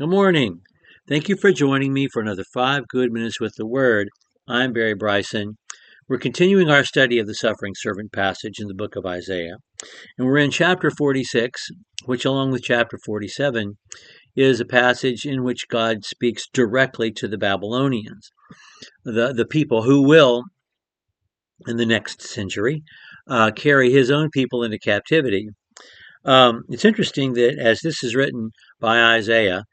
Good morning. Thank you for joining me for another 5 good minutes with the Word. I'm Barry Bryson. We're continuing our study of the suffering servant passage in the book of Isaiah, and we're in chapter 46, which, along with chapter 47, is a passage in which God speaks directly to the Babylonians, the people who will, in the next century, carry his own people into captivity. It's interesting that as this is written by Isaiah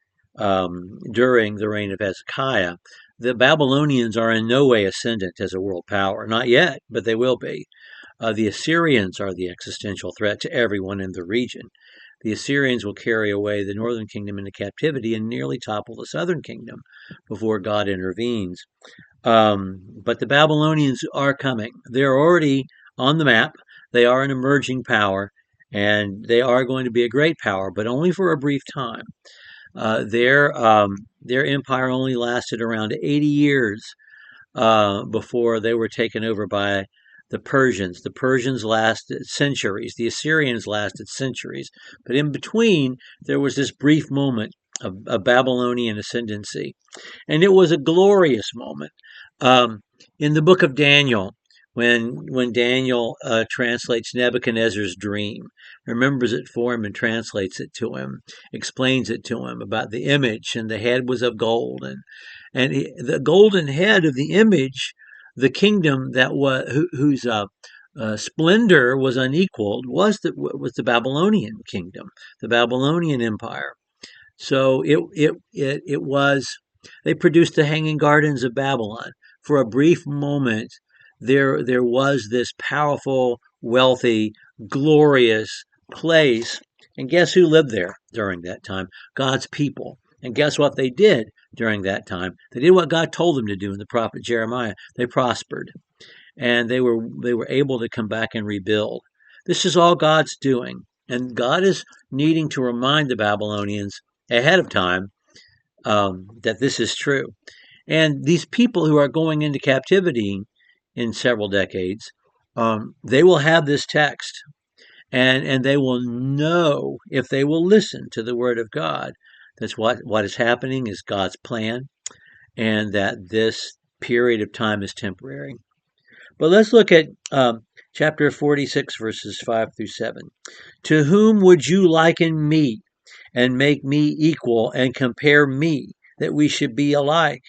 during the reign of Hezekiah, the Babylonians are in no way ascendant as a world power. Not yet, but they will be. The Assyrians are the existential threat to everyone in the region. The Assyrians will carry away the northern kingdom into captivity and nearly topple the southern kingdom before God intervenes. But the Babylonians are coming. They're already on the map. They are an emerging power, and they are going to be a great power, but only for a brief time. Their empire only lasted around 80 years before they were taken over by the Persians. The Persians lasted centuries. The Assyrians lasted centuries. But in between, there was this brief moment of Babylonian ascendancy. And it was a glorious moment. Um, in the book of Daniel, when Daniel translates Nebuchadnezzar's dream, remembers it for him and translates it to him, explains it to him about the image, and the head was of gold, and the golden head of the image, the kingdom that was whose splendor was unequaled, was the Babylonian kingdom, the Babylonian empire. So it was. They produced the Hanging Gardens of Babylon. For a brief moment, there was this powerful, wealthy, glorious place. And guess who lived there during that time? God's people. And guess what they did during that time? They did what God told them to do in the prophet Jeremiah. They prospered. And they were able to come back and rebuild. This is all God's doing. And God is needing to remind the Babylonians ahead of time that this is true. And these people who are going into captivity in several decades, they will have this text, and they will know, if they will listen to the word of God, that's what is happening is God's plan, and that this period of time is temporary. But let's look at chapter 46, verses 5 through 7. To whom would you liken me and make me equal and compare me that we should be alike?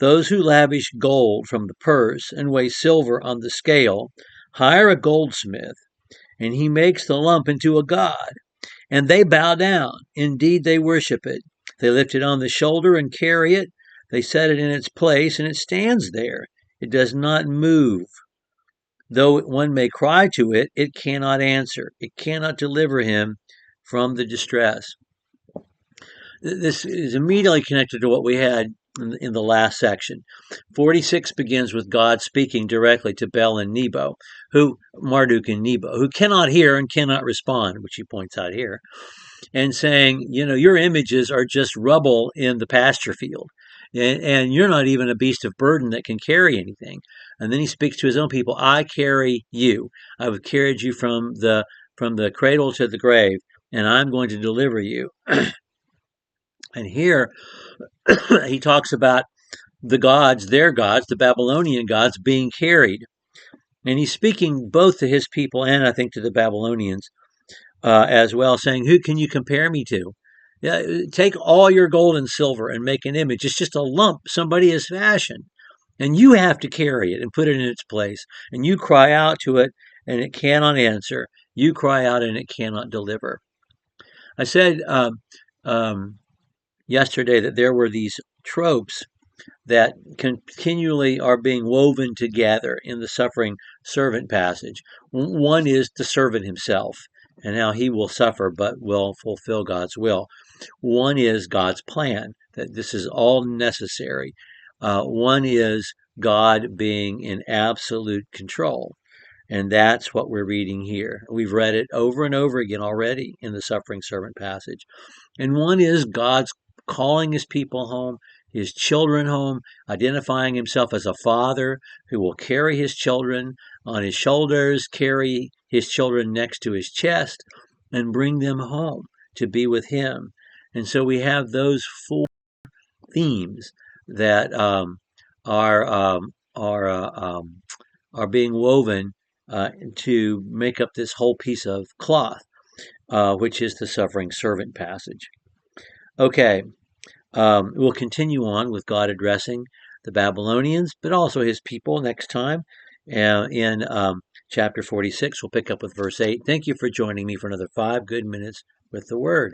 Those who lavish gold from the purse and weigh silver on the scale hire a goldsmith, and he makes the lump into a god, and they bow down. Indeed, they worship it. They lift it on the shoulder and carry it. They set it in its place, and it stands there. It does not move. Though one may cry to it, it cannot answer. It cannot deliver him from the distress. This is immediately connected to what we had in the last section. 46 begins with God speaking directly to Bel and Nebo, Marduk and Nebo, who cannot hear and cannot respond, which he points out here, and saying, your images are just rubble in the pasture field. And you're not even a beast of burden that can carry anything. And then he speaks to his own people. I carry you. I have carried you from the cradle to the grave, and I'm going to deliver you. And here he talks about the gods, their gods, the Babylonian gods, being carried. And he's speaking both to his people and I think to the Babylonians as well, saying, who can you compare me to? Yeah, take all your gold and silver and make an image. It's just a lump somebody has fashioned. And you have to carry it and put it in its place. And you cry out to it and it cannot answer. You cry out and it cannot deliver. I said yesterday that there were these tropes that continually are being woven together in the suffering servant passage. One is the servant himself and how he will suffer but will fulfill God's will. One is God's plan, that this is all necessary. One is God being in absolute control. And that's what we're reading here. We've read it over and over again already in the suffering servant passage. And one is God's calling his people home, his children home, identifying himself as a father who will carry his children on his shoulders, carry his children next to his chest, and bring them home to be with him. And so we have those four themes that are being woven to make up this whole piece of cloth, which is the suffering servant passage. Okay, we'll continue on with God addressing the Babylonians, but also his people next time. In chapter 46, we'll pick up with verse 8. Thank you for joining me for another 5 good minutes with the Word.